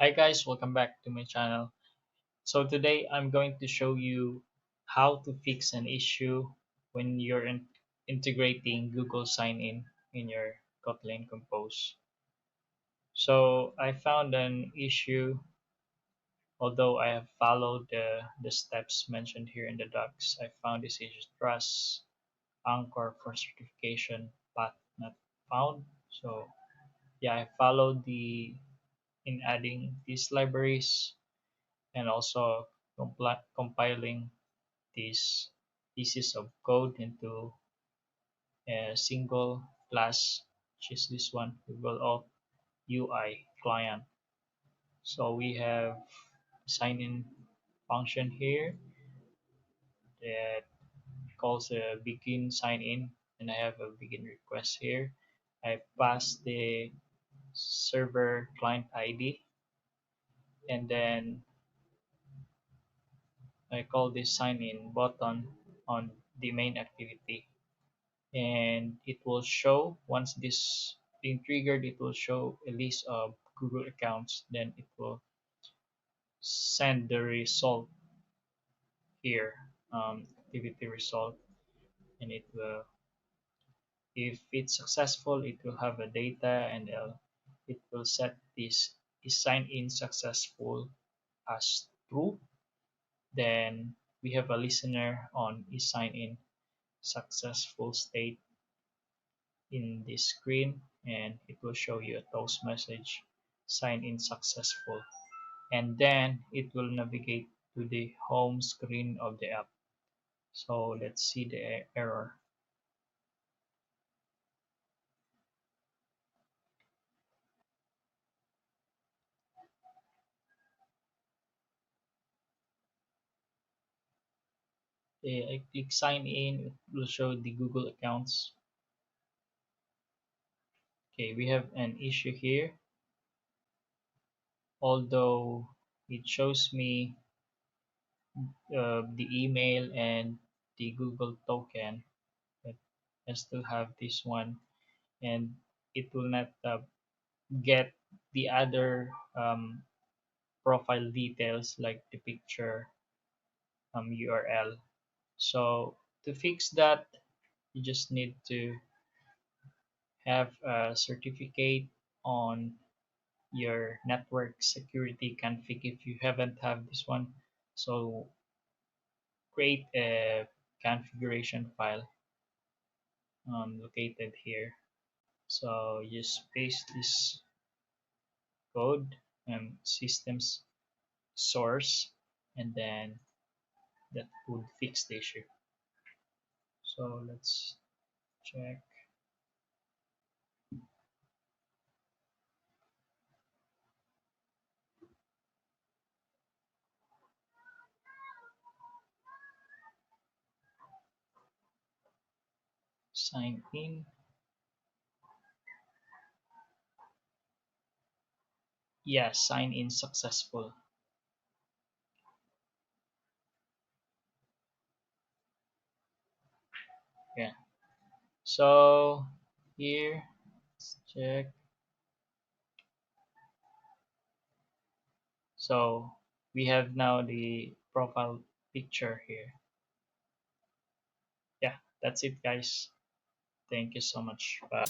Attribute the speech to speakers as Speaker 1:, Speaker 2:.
Speaker 1: Hi guys, welcome back to my channel. So today I'm going to show you how to fix an issue when you're integrating Google Sign-in in your Kotlin Compose. So I found an issue, although I have followed the steps mentioned here in the docs. I found this issue: trust Anchor for certification path not found. So yeah, I followed the in adding these libraries and also compiling these pieces of code into a single class, which is this one, Google Auth UI client. So we have sign in function here that calls a begin sign in, and I have a begin request here. I pass the server client ID, and then I call this sign in button on the main activity, and it will show once this being triggered, it will show a list of Google accounts. Then it will send the result here, activity result, and it will, if it's successful, it will have a data, and it will set this is sign in successful as true. Then we have a listener on is sign in successful state in this screen, and it will show you a toast message: sign in successful, and then it will navigate to the home screen of the app. So let's see the error. I click sign in, it will show the Google accounts. Okay, we have an issue here, although it shows me the email and the Google token, but I still have this one, and it will not get the other profile details like the picture, URL. So to fix that, you just need to have a certificate on your network security config if you haven't have this one. So create a configuration file located here. So just paste this code and systems source, and then that would fix the issue. So let's check. Sign in. Yeah, sign in successful. Yeah. So here, let's check. So we have now the profile picture here. Yeah, that's it, guys. Thank you so much. Bye.